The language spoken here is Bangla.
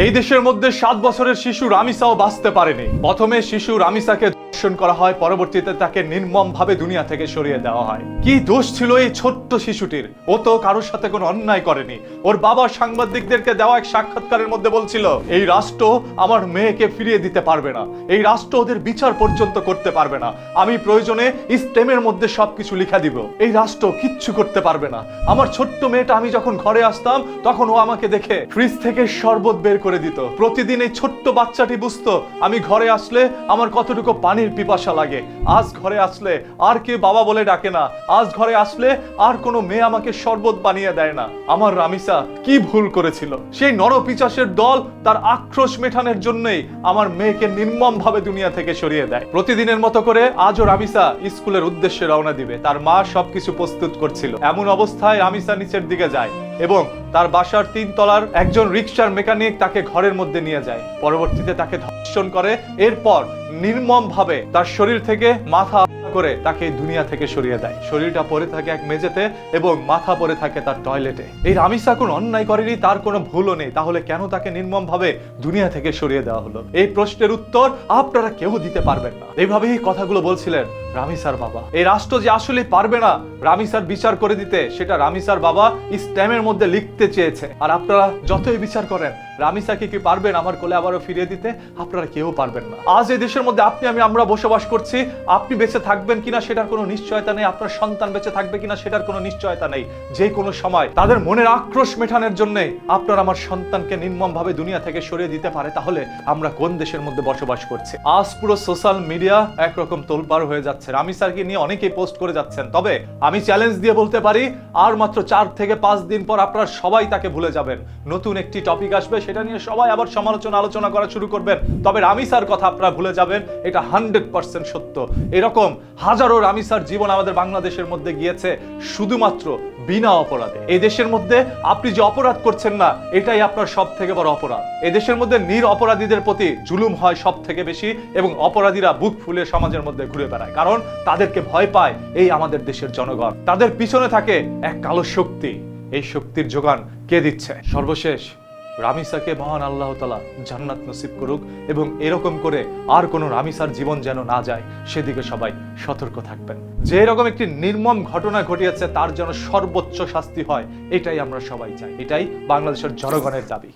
এই দেশের মধ্যে 7 বছরের শিশু রামিসাও বাঁচতে পারেনি। প্রথমে শিশু রামিসাকে ধর্ষণ করা হয়, পরবর্তীতে তাকে নির্মমভাবে দুনিয়া থেকে সরিয়ে দেওয়া হয়। কি দোষ ছিল এই ছোট্ট শিশুটির? ও তো কারোর সাথে কোনো অন্যায় করেনি। ওর বাবা সাংবাদিকদেরকে দেওয়া এক সাক্ষাৎকারের মধ্যে বলছিল, এই রাষ্ট্র আমার মেয়েকে ফিরিয়ে দিতে পারবে না, এই রাষ্ট্র ওদের বিচার পর্যন্ত করতে পারবে না, আমি প্রয়োজনে স্টেমের মধ্যে সবকিছু লিখা দিব, এই রাষ্ট্র কিচ্ছু করতে পারবে না। আমার ছোট্ট মেয়েটা, আমি যখন ঘরে আসতাম তখন ও আমাকে দেখে ফ্রিজ থেকে শরবত বের করে দিত। প্রতিদিন এই ছোট্ট বাচ্চাটি বুঝতো আমি ঘরে আসলে আমার কতটুকু পানির পিপাসা লাগে। আজ ঘরে আসলে আর কেউ বাবা বলে ডাকে না, আজ ঘরে আসলে আর কোনো মেয়ে আমাকে শরবত বানিয়ে দেয় না। আমার রামিসা কি ভুল করেছিল? সেই নরপিশাচের দল তার আক্রোশ মেটানোর জন্যই আমার মেয়েকে নির্মমভাবে দুনিয়া থেকে সরিয়ে দেয়। প্রতিদিনের মতো করে আজও রামিসা স্কুলের উদ্দেশ্যে রওনা দিবে। তার মা সবকিছু প্রস্তুত করছিল। এমন অবস্থায় রামিসা নিচের দিকে যায় এবং তার বাসার 3 তলার একজন রিকশার মেকানিক তাকে ঘরের মধ্যে নিয়ে যায়। পরবর্তীতে তাকে ধর্ষণ করে, এরপর নির্মমভাবে তার শরীর থেকে মাথা করে তাকে দুনিয়া থেকে সরিয়ে দেয়। শরীরটা পড়ে থাকে এক মেঝেতে এবং মাথা পড়ে থাকে তার টয়লেটে। এই রামিসা কোনো অন্যায় করেনি, তার কোনো ভুলও নেই, তাহলে কেন তাকে নির্মমভাবে দুনিয়া থেকে সরিয়ে দেওয়া হলো? এই প্রশ্নের উত্তর আপনারা কেউ দিতে পারবেন না। এইভাবেই কথাগুলো বলছিলেন রামিসার বাবা। এই রাষ্ট্র যে আসলে পারবে না রামিসার বিচার করে দিতে, সেটা রামিসার বাবা স্ট্যামের মধ্যে লিখতে চেয়েছে। আর আপনারা যতই বিচার করেন, রামিসাকে কি পারবেন আমার কোলে আবারও ফিরিয়ে দিতে? আপনারা কেউ পারবেন না। আজ এই দেশের মধ্যে আপনি আমরা বসবাস করছি। আপনি বেঁচে থাকবেন কিনা সেটার কোনো নিশ্চয়তা নেই, আপনার সন্তান বেঁচে থাকবে কিনা সেটার কোনো নিশ্চয়তা নেই। যে কোনো সময় তাদের মনের আক্রোশ মেটানোর জন্য আপনার আমার সন্তানকে নির্মমভাবে দুনিয়া থেকে সরিয়ে দিতে পারে, তাহলে আমরা কোন দেশের মধ্যে বসবাস করছি? আজ পুরো সোশ্যাল মিডিয়া একরকম তোলপাড় হয়ে যাচ্ছে। রামিসাকে নিয়ে অনেকেই পোস্ট করে যাচ্ছেন, তবে আমি চ্যালেঞ্জ দিয়ে বলতে পারি আর মাত্র 4 থেকে 5 দিন পর আপনারা সবাই তাকে ভুলে যাবেন। নতুন একটি টপিক আসবে, সেটা নিয়ে সবাই আবার আলোচনা করা শুরু করবেন। তবে রামিসার কথা আপনারা ভুলে যাবেন, এটা 100% সত্য। এরকম হাজারো রামিসার জীবন আমাদের বাংলাদেশের মধ্যে গিয়েছে শুধুমাত্র বিনা অপরাধে। এই দেশের মধ্যে আপনি যে অপরাধ করছেন না, এটাই আপনার সব থেকে বড় অপরাধ। এই দেশের মধ্যে নিরপরাধীদের প্রতি জুলুম হয় সব থেকে বেশি এবং অপরাধীরা বুক ফুলে সমাজের মধ্যে ঘুরে বেড়ায়, কারণ তাদেরকে ভয় পায় এই আমাদের দেশের জনগণ। তাদের পিছনে থাকে এক কালো শক্তি। এই শক্তির যোগান কে দিচ্ছে? সর্বশেষ রামিসাকে মহান আল্লাহ তাআলা জান্নাত নসিব করুক এবং এরকম করে আর কোনো রামিসার জীবন যেন না যায়, সেদিকে সবাই সতর্ক থাকবেন। যে এরকম একটি নির্মম ঘটনা ঘটিয়েছে তার যেন সর্বোচ্চ শাস্তি হয়, এটাই আমরা সবাই চাই, এটাই বাংলাদেশের জনগণের দাবি।